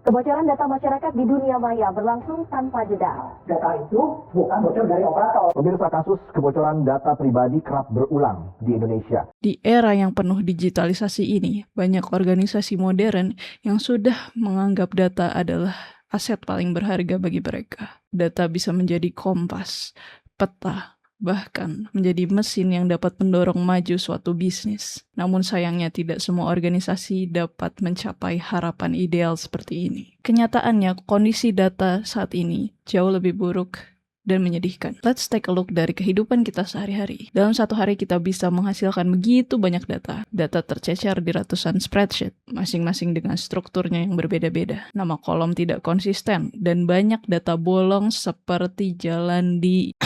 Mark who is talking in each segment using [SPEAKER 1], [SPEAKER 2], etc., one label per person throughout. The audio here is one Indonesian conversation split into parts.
[SPEAKER 1] Kebocoran data masyarakat di dunia maya berlangsung tanpa jeda.
[SPEAKER 2] Data itu bukan bocor dari operator.
[SPEAKER 3] Pemirsa, kasus kebocoran data pribadi kerap berulang di Indonesia.
[SPEAKER 4] Di era yang penuh digitalisasi ini, banyak organisasi modern yang sudah menganggap data adalah aset paling berharga bagi mereka. Data bisa menjadi kompas, peta, bahkan menjadi mesin yang dapat mendorong maju suatu bisnis. Namun sayangnya tidak semua organisasi dapat mencapai harapan ideal seperti ini. Kenyataannya, kondisi data saat ini jauh lebih buruk dan menyedihkan. Let's take a look dari kehidupan kita sehari-hari. Dalam satu hari kita bisa menghasilkan begitu banyak data. Data tercecer di ratusan spreadsheet, masing-masing dengan strukturnya yang berbeda-beda. Nama kolom tidak konsisten, dan banyak data bolong seperti jalan di...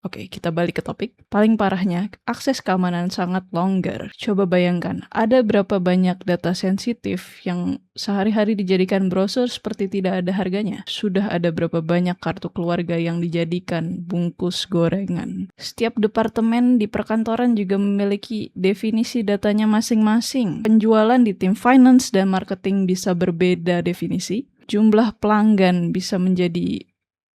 [SPEAKER 4] Oke, kita balik ke topik. Paling parahnya, akses keamanan sangat longgar. Coba bayangkan, ada berapa banyak data sensitif yang sehari-hari dijadikan browser seperti tidak ada harganya. Sudah ada berapa banyak kartu keluarga yang dijadikan bungkus gorengan. Setiap departemen di perkantoran juga memiliki definisi datanya masing-masing. Penjualan di tim finance dan marketing bisa berbeda definisi. Jumlah pelanggan bisa menjadi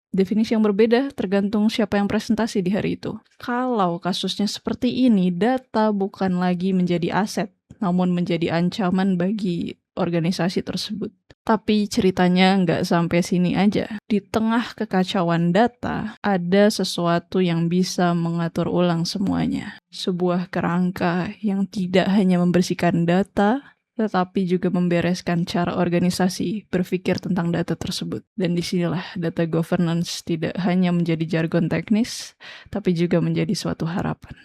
[SPEAKER 4] definisi yang berbeda tergantung siapa yang presentasi di hari itu. Kalau kasusnya seperti ini, data bukan lagi menjadi aset, namun menjadi ancaman bagi organisasi tersebut. Tapi ceritanya nggak sampai sini aja. Di tengah kekacauan data, ada sesuatu yang bisa mengatur ulang semuanya. Sebuah kerangka yang tidak hanya membersihkan data, tetapi juga membereskan cara organisasi berpikir tentang data tersebut. Dan disinilah data governance tidak hanya menjadi jargon teknis, tapi juga menjadi suatu harapan.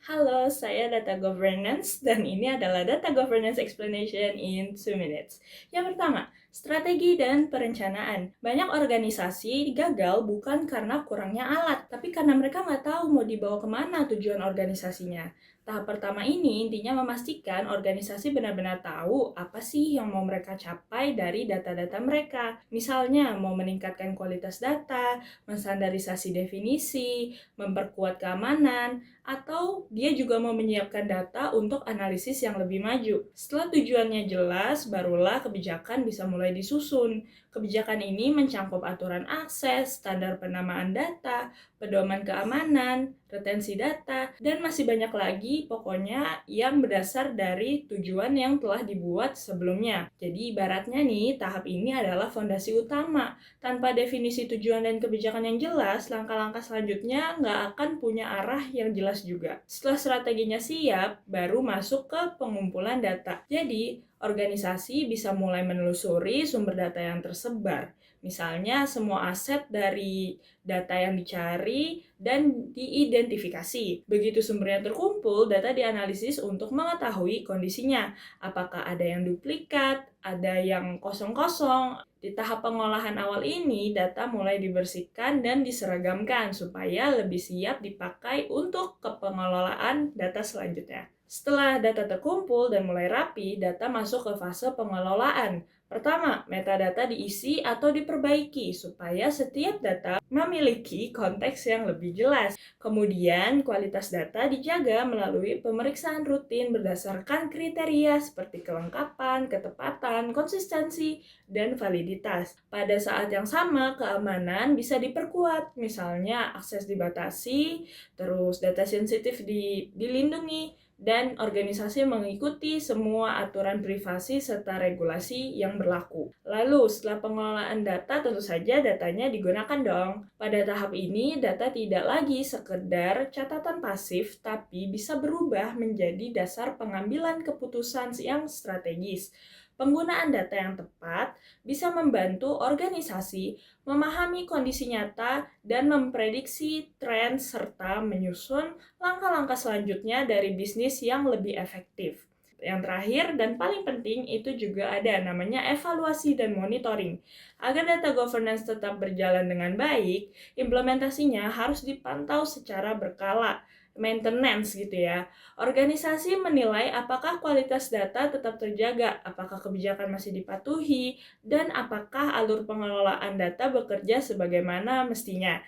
[SPEAKER 5] Halo, saya Data Governance dan ini adalah Data Governance Explanation in 2 minutes. Yang pertama, strategi dan perencanaan. Banyak organisasi gagal bukan karena kurangnya alat, tapi karena mereka nggak tahu mau dibawa kemana tujuan organisasinya. Tahap pertama ini intinya memastikan organisasi benar-benar tahu apa sih yang mau mereka capai dari data-data mereka. Misalnya, mau meningkatkan kualitas data, menstandarisasi definisi, memperkuat keamanan, atau dia juga mau menyiapkan data untuk analisis yang lebih maju. Setelah tujuannya jelas, barulah kebijakan bisa mulai disusun. Kebijakan ini mencangkup aturan akses, standar penamaan data, pedoman keamanan, retensi data, dan masih banyak lagi pokoknya yang berdasar dari tujuan yang telah dibuat sebelumnya. Jadi ibaratnya nih, tahap ini adalah fondasi utama. Tanpa definisi tujuan dan kebijakan yang jelas, langkah-langkah selanjutnya nggak akan punya arah yang jelas juga. Setelah strateginya siap, baru masuk ke pengumpulan data. Jadi, organisasi bisa mulai menelusuri sumber data yang tersebar. Misalnya, semua aset dari data yang dicari dan diidentifikasi. Begitu sumbernya terkumpul, data dianalisis untuk mengetahui kondisinya. Apakah ada yang duplikat, ada yang kosong-kosong. Di tahap pengolahan awal ini, data mulai dibersihkan dan diseragamkan supaya lebih siap dipakai untuk kepengelolaan data selanjutnya. Setelah data terkumpul dan mulai rapi, data masuk ke fase pengelolaan. Pertama, metadata diisi atau diperbaiki supaya setiap data memiliki konteks yang lebih jelas. Kemudian, kualitas data dijaga melalui pemeriksaan rutin berdasarkan kriteria seperti kelengkapan, ketepatan, konsistensi, dan validitas. Pada saat yang sama, keamanan bisa diperkuat, misalnya akses dibatasi, terus data sensitif dilindungi, dan organisasi mengikuti semua aturan privasi serta regulasi yang berlaku. Lalu, setelah pengelolaan data, tentu saja datanya digunakan dong. Pada tahap ini, data tidak lagi sekedar catatan pasif, tapi bisa berubah menjadi dasar pengambilan keputusan yang strategis. Penggunaan data yang tepat bisa membantu organisasi memahami kondisi nyata dan memprediksi tren serta menyusun langkah-langkah selanjutnya dari bisnis yang lebih efektif. Yang terakhir dan paling penting itu juga ada namanya evaluasi dan monitoring. Agar data governance tetap berjalan dengan baik, implementasinya harus dipantau secara berkala. Maintenance gitu ya. Organisasi menilai apakah kualitas data tetap terjaga, apakah kebijakan masih dipatuhi, dan apakah alur pengelolaan data bekerja sebagaimana mestinya.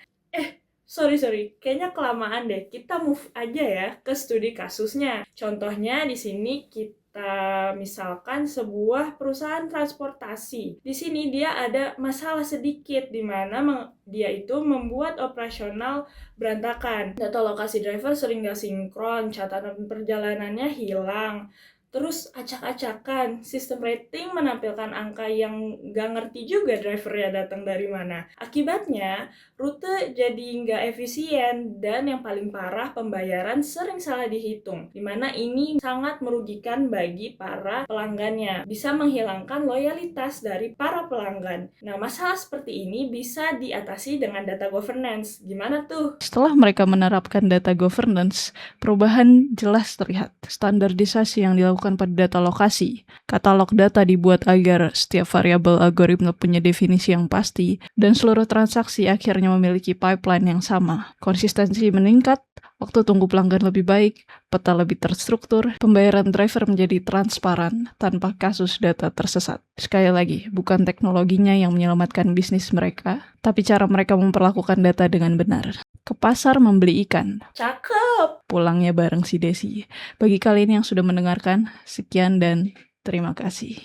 [SPEAKER 5] Sorry, kayaknya kelamaan deh. Kita move aja ya ke studi kasusnya. Contohnya di sini kita misalkan sebuah perusahaan transportasi. Di sini dia ada masalah sedikit di mana dia itu membuat operasional berantakan. Data lokasi driver sering gak sinkron, catatan perjalanannya hilang. Terus acak-acakan, sistem rating menampilkan angka yang gak ngerti juga drivernya datang dari mana. Akibatnya, rute jadi nggak efisien dan yang paling parah pembayaran sering salah dihitung. Dimana ini sangat merugikan bagi para pelanggannya. Bisa menghilangkan loyalitas dari para pelanggan. Nah, masalah seperti ini bisa diatasi dengan data governance. Gimana tuh?
[SPEAKER 4] Setelah mereka menerapkan data governance, perubahan jelas terlihat. Standarisasi yang dilakukan pada data lokasi. Katalog data dibuat agar setiap variabel algoritma punya definisi yang pasti, dan seluruh transaksi akhirnya memiliki pipeline yang sama. Konsistensi meningkat, waktu tunggu pelanggan lebih baik, peta lebih terstruktur, pembayaran driver menjadi transparan tanpa kasus data tersesat. Sekali lagi, bukan teknologinya yang menyelamatkan bisnis mereka, tapi cara mereka memperlakukan data dengan benar. Ke pasar membeli ikan.
[SPEAKER 5] Cakep!
[SPEAKER 4] Pulangnya bareng si Desi. Bagi kalian yang sudah mendengarkan, sekian dan terima kasih.